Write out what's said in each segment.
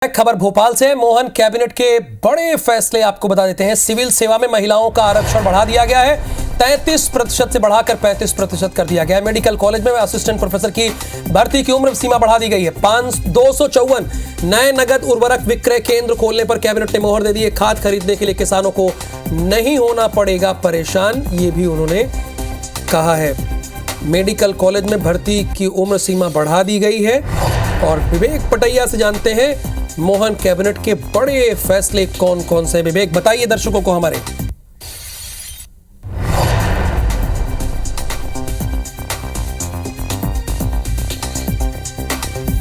खबर भोपाल से। मोहन कैबिनेट के बड़े फैसले आपको बता देते हैं। सिविल सेवा में महिलाओं का आरक्षण बढ़ा दिया गया है, 33% से बढ़ाकर 35% कर दिया गया है। मेडिकल कॉलेज में असिस्टेंट प्रोफेसर की भर्ती की उम्र सीमा बढ़ा दी गई है। 254 नए नगद उर्वरक विक्रय केंद्र खोलने पर कैबिनेट ने मोहर दे दी है। खाद खरीदने के लिए किसानों को नहीं होना पड़ेगा परेशान, ये भी उन्होंने कहा है। मेडिकल कॉलेज में भर्ती की उम्र सीमा बढ़ा दी गई है। और विवेक पटैया से जानते हैं मोहन कैबिनेट के बड़े फैसले कौन कौन से। विवेक बताइए दर्शकों को हमारे।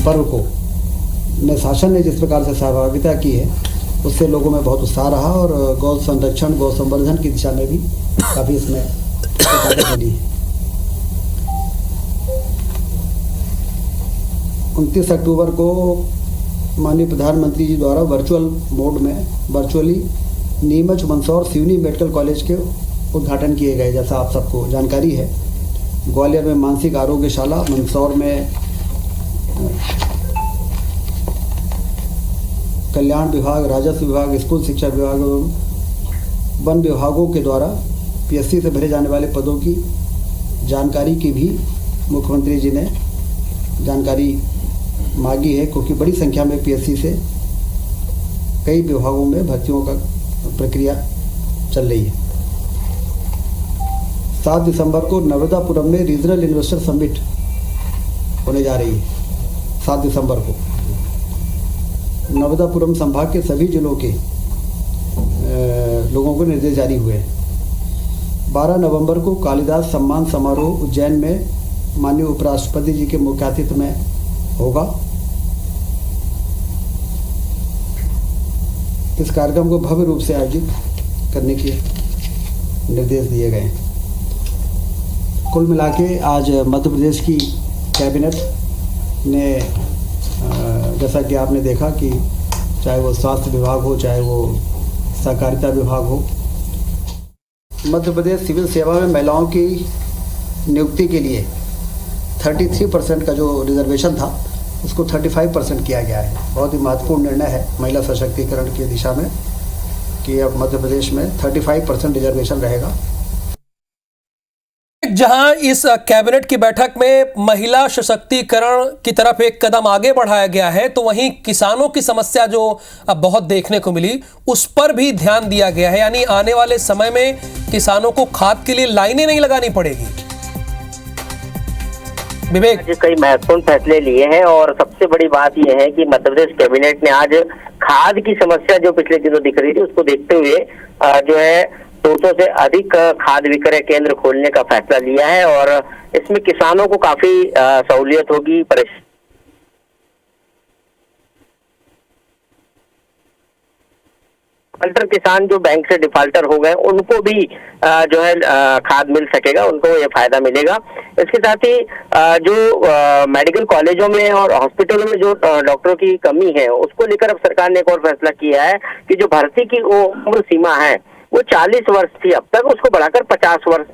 पर्व को शासन ने जिस प्रकार से सहभागिता की है उससे लोगों में बहुत उत्साह रहा और गौ संरक्षण गौ संवर्धन की दिशा में भी काफ़ी इसमें ताकत मिली है। 29 अक्टूबर को माननीय प्रधानमंत्री जी द्वारा वर्चुअल मोड में virtually Neemuch Mandsaur Seoni medical college के उद्घाटन किए गए। जैसा आप सबको जानकारी है, ग्वालियर में मानसिक आरोग्यशाला, मंदसौर में कल्याण विभाग, राजस्व विभाग, स्कूल शिक्षा विभाग एवं वन विभागों के द्वारा पीएससी से भरे जाने वाले पदों की जानकारी की भी मुख्यमंत्री जी ने जानकारी मांगी है, क्योंकि बड़ी संख्या में पीएससी से कई विभागों में भर्तियों का प्रक्रिया चल रही है। 7 दिसंबर को नर्मदापुरम में रीजनल इन्वेस्टर समिट होने जा रही है। 7 दिसंबर को नर्मदापुरम संभाग के सभी जिलों के लोगों को निर्देश जारी हुए हैं। 12 नवंबर को कालिदास सम्मान समारोह उज्जैन में माननीय उपराष्ट्रपति जी के मुख्य आतिथ्य में होगा। इस कार्यक्रम को भव्य रूप से आयोजित करने के निर्देश दिए गए। कुल मिला के आज मध्य प्रदेश की कैबिनेट ने जैसा कि आपने देखा कि चाहे वो स्वास्थ्य विभाग हो, चाहे वो सहकारिता विभाग हो, मध्य प्रदेश सिविल सेवा में महिलाओं की नियुक्ति के लिए 33% का जो रिजर्वेशन था उसको 35% किया गया है। बहुत ही महत्वपूर्ण निर्णय है महिला सशक्तिकरण की दिशा में कि अब मध्य प्रदेश में 35% रिजर्वेशन रहेगा। जहां इस कैबिनेट की बैठक में महिला सशक्तिकरण की तरफ एक कदम आगे बढ़ाया गया है, तो वहीं किसानों की समस्या जो अब बहुत देखने को मिली उस पर भी ध्यान दिया गया है। यानी आने वाले समय में किसानों को खाद के लिए लाइनें नहीं लगानी पड़ेगी। विवेक, कई महत्वपूर्ण फैसले लिए हैं और सबसे बड़ी बात यह है कि मध्य प्रदेश कैबिनेट ने आज खाद की समस्या जो पिछले दिनों दिख रही थी उसको देखते हुए जो है 200 से अधिक खाद विक्रय केंद्र खोलने का फैसला लिया है और इसमें किसानों को काफी सहूलियत होगी। डिफाल्टर किसान जो बैंक से डिफाल्टर हो गए उनको भी जो है खाद मिल सकेगा, उनको ये फायदा मिलेगा। इसके साथ ही जो मेडिकल कॉलेजों में और हॉस्पिटलों में जो डॉक्टरों की कमी है उसको लेकर अब सरकार ने एक और फैसला किया है कि जो भर्ती की उम्र सीमा है वो 40 वर्ष थी अब तक, उसको बढ़ाकर 50 वर्ष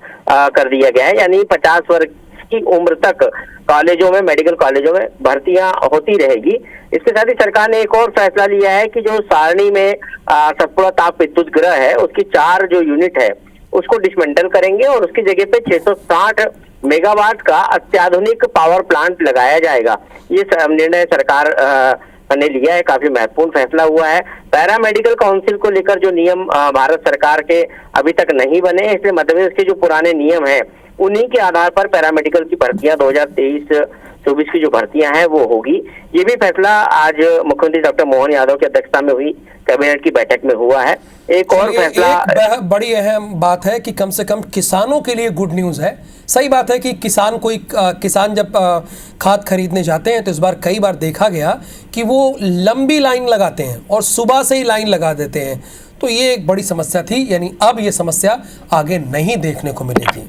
कर दिया गया है। यानी 50 वर्ष की उम्र तक कॉलेजों में, मेडिकल कॉलेजों में भर्तियां होती रहेगी। इसके साथ ही सरकार ने एक और फैसला लिया है कि जो सारणी में सतपुड़ा ताप विद्युत गृह है उसकी 4 जो यूनिट है उसको डिसमेंटल करेंगे और उसकी जगह पे 660 मेगावाट का अत्याधुनिक पावर प्लांट लगाया जाएगा। ये निर्णय सरकार ने लिया है, काफी महत्वपूर्ण फैसला हुआ है। पैरा मेडिकल काउंसिल को लेकर जो नियम भारत सरकार के अभी तक नहीं बने, इसलिए मध्य प्रदेश के जो पुराने नियम हैं उन्हीं के आधार पर पैरामेडिकल की भर्तियां 2023-24 की जो भर्तियां हैं वो होगी। ये भी फैसला आज मुख्यमंत्री डॉक्टर मोहन यादव की अध्यक्षता में हुई कैबिनेट की बैठक में हुआ है। एक और फैसला बड़ी अहम बात है कि कम से कम किसानों के लिए गुड न्यूज है। सही बात है कि किसान जब खाद खरीदने जाते हैं तो इस बार कई बार देखा गया कि वो लंबी लाइन लगाते हैं और सुबह से ही लाइन लगा देते हैं, तो ये एक बड़ी समस्या थी। यानी अब ये समस्या आगे नहीं देखने को मिलेगी।